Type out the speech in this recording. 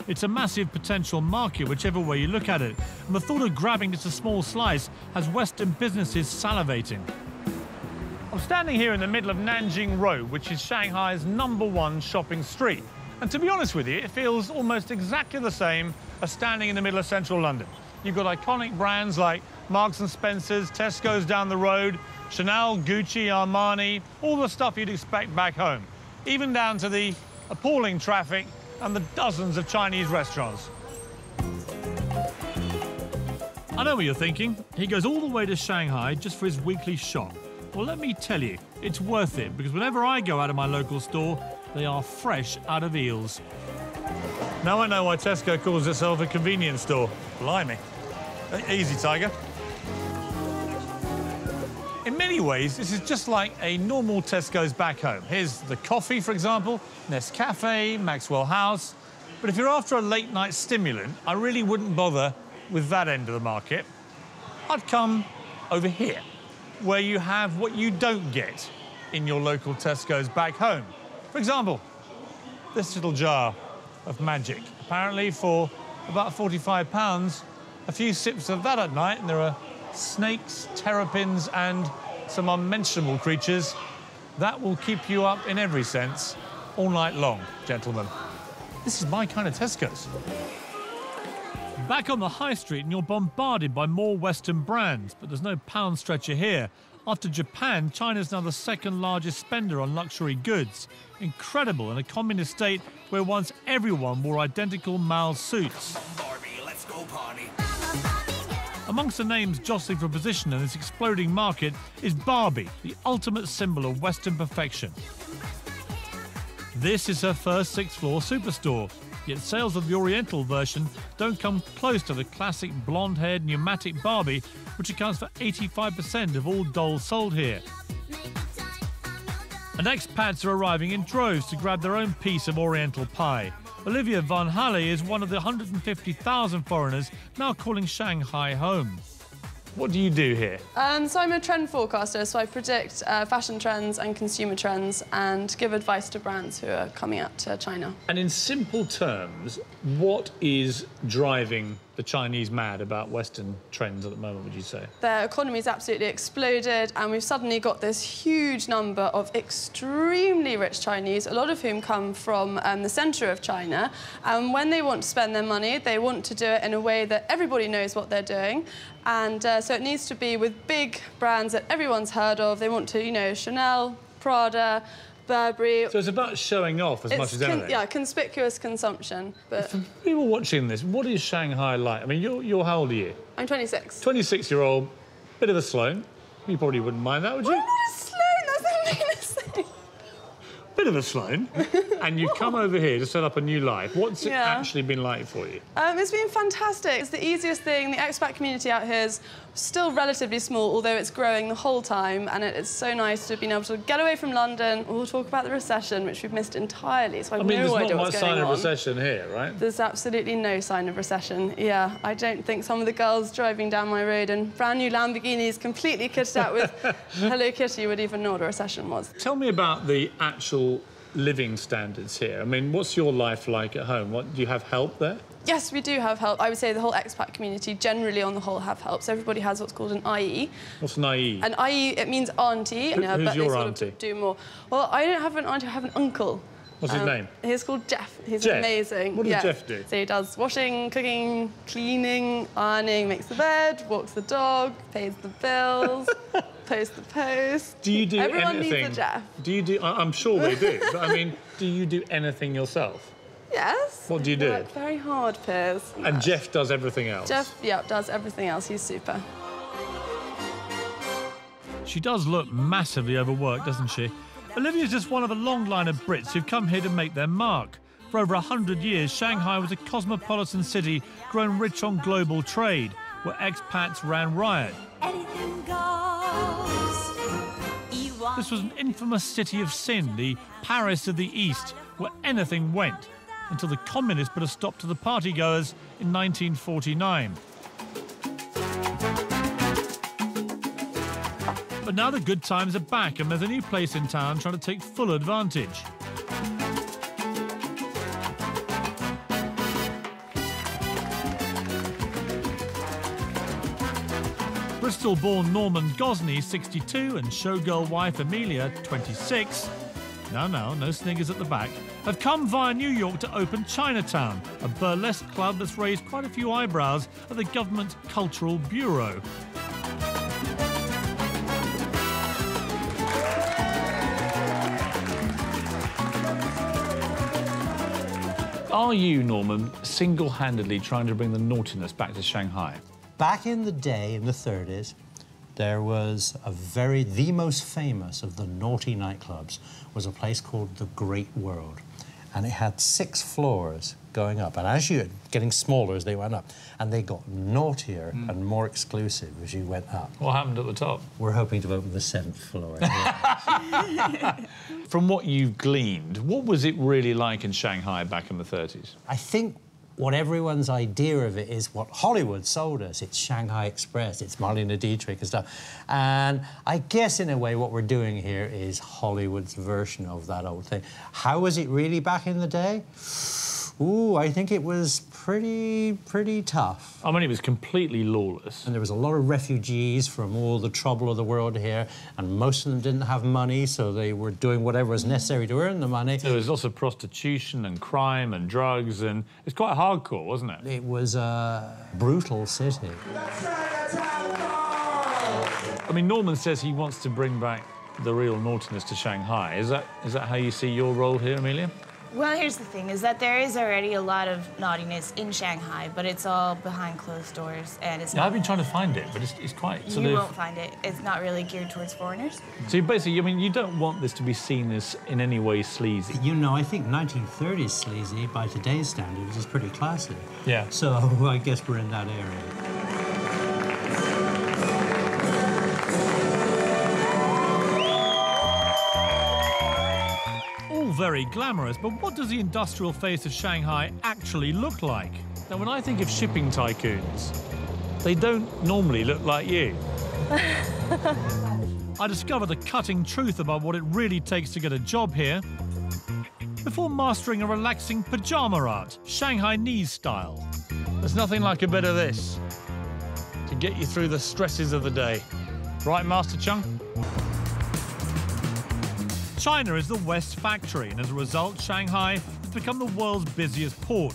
It's a massive potential market, whichever way you look at it. And the thought of grabbing just a small slice has Western businesses salivating. I'm standing here in the middle of Nanjing Road, which is Shanghai's #1 shopping street. And to be honest with you, it feels almost exactly the same as standing in the middle of central London. You've got iconic brands like Marks & Spencer's, Tesco's down the road, Chanel, Gucci, Armani, all the stuff you'd expect back home, even down to the appalling traffic and the dozens of Chinese restaurants. I know what you're thinking. He goes all the way to Shanghai just for his weekly shop. Well, let me tell you, it's worth it, because whenever I go out of my local store, they are fresh out of eels. Now I know why Tesco calls itself a convenience store. Blimey. Easy, Tiger. In many ways, this is just like a normal Tesco's back home. Here's the coffee, for example, Nescafe, Maxwell House. But if you're after a late-night stimulant, I really wouldn't bother with that end of the market. I'd come over here, where you have what you don't get in your local Tesco's back home. For example, this little jar of magic. Apparently, for about £45, a few sips of that at night, and there are snakes, terrapins, and some unmentionable creatures that will keep you up in every sense all night long, gentlemen. This is my kind of Tesco's. Back on the high street, and you're bombarded by more Western brands, but there's no pound stretcher here. After Japan, China's now the second largest spender on luxury goods. Incredible in a communist state where once everyone wore identical Mao suits. Barbie, let's go party. Amongst the names jostling for position in this exploding market is Barbie, the ultimate symbol of Western perfection. This is her first sixth-floor superstore, yet sales of the Oriental version don't come close to the classic blonde-haired pneumatic Barbie, which accounts for 85% of all dolls sold here. And expats are arriving in droves to grab their own piece of Oriental pie. Olivia Van Halle is one of the 150,000 foreigners now calling Shanghai home. What do you do here? So I'm a trend forecaster, so I predict fashion trends and consumer trends and give advice to brands who are coming out to China. And in simple terms, what is driving the Chinese mad about Western trends at the moment, would you say? Their economy's absolutely exploded, and we've suddenly got this huge number of extremely rich Chinese, a lot of whom come from the centre of China. And when they want to spend their money, they want to do it in a way that everybody knows what they're doing. And so it needs to be with big brands that everyone's heard of. They want to, you know, Chanel, Prada, Burberry. So it's about showing off as much as anything. Yeah, conspicuous consumption. But for people watching this, what is Shanghai like? I mean, you're how old are you? I'm 26. 26-year-old, bit of a sloan. You probably wouldn't mind that, would you? I'm not a sloan, that's the meanest thing. Bit of a sloan. And you've come over here to set up a new life. What's it actually been like for you? It's been fantastic. It's the easiest thing. The expat community out here is still relatively small, although it's growing the whole time, and it's so nice to have been able to get away from London. We'll talk about the recession, which we've missed entirely, so I have no idea what's going on. There's not much sign of recession here, right? There's absolutely no sign of recession, yeah. I don't think some of the girls driving down my road in brand new Lamborghinis completely kitted out with Hello Kitty would even know what a recession was. Tell me about the actual living standards here. I mean, what's your life like at home? Do you have help there? Yes, we do have help. I would say the whole expat community generally on the whole have help. So everybody has what's called an IE. What's an IE? An IE, it means auntie. Who's but your they sort auntie? Of do more. Well, I don't have an auntie, I have an uncle. What's his name? He's called Jeff. He's Jeff? amazing. What does Jeff do? So he does washing, cooking, cleaning, ironing, makes the bed, walks the dog, pays the bills, posts the post. Do you do Everyone anything? needs a Jeff. Do you do? I'm sure they do. But I mean, do you do anything yourself? Yes. What do you do? Work very hard, Piers. And Jeff does everything else? Jeff, yeah, does everything else. He's super. She does look massively overworked, doesn't she? Olivia's just one of a long line of Brits who've come here to make their mark. For over 100 years, Shanghai was a cosmopolitan city grown rich on global trade, where expats ran riot. This was an infamous city of sin, the Paris of the East, where anything went, until the communists put a stop to the partygoers in 1949. But now the good times are back, and there's a new place in town trying to take full advantage. Bristol-born Norman Gosney, 62, and showgirl wife Amelia, 26, no sniggers at the back, have come via New York to open Chinatown, a burlesque club that's raised quite a few eyebrows at the government Cultural Bureau. Are you, Norman, single-handedly trying to bring the naughtiness back to Shanghai? Back in the day, in the 30s, there was the most famous of the naughty nightclubs was a place called the Great World. And it had 6 floors going up. And as you're getting smaller as they went up, and they got naughtier and more exclusive as you went up. What happened at the top? We're hoping to open the 7th floor. From what you've gleaned, what was it really like in Shanghai back in the 30s? I think what everyone's idea of it is what Hollywood sold us. It's Shanghai Express, it's Marlene Dietrich and stuff. And I guess, in a way, what we're doing here is Hollywood's version of that old thing. How was it really back in the day? Ooh, I think it was pretty tough. I mean, it was completely lawless. And there was a lot of refugees from all the trouble of the world here, and most of them didn't have money, so they were doing whatever was necessary to earn the money. There was lots of prostitution and crime and drugs, and it's quite hardcore, wasn't it? It was a brutal city. I mean, Norman says he wants to bring back the real naughtiness to Shanghai. Is that how you see your role here, Amelia? Well, here's the thing, is that there is already a lot of naughtiness in Shanghai, but it's all behind closed doors, and it's not... I've been trying to find it, but it's quite sort of... You won't find it. It's not really geared towards foreigners. So basically, I mean, you don't want this to be seen as in any way sleazy. You know, I think 1930s sleazy, by today's standards, is pretty classy. Yeah. So I guess we're in that area. Very glamorous, but what does the industrial face of Shanghai actually look like? Now, when I think of shipping tycoons, they don't normally look like you. I discovered the cutting truth about what it really takes to get a job here before mastering a relaxing pajama art, Shanghainese style. There's nothing like a bit of this to get you through the stresses of the day. Right, Master Chung? China is the West factory, and as a result, Shanghai has become the world's busiest port.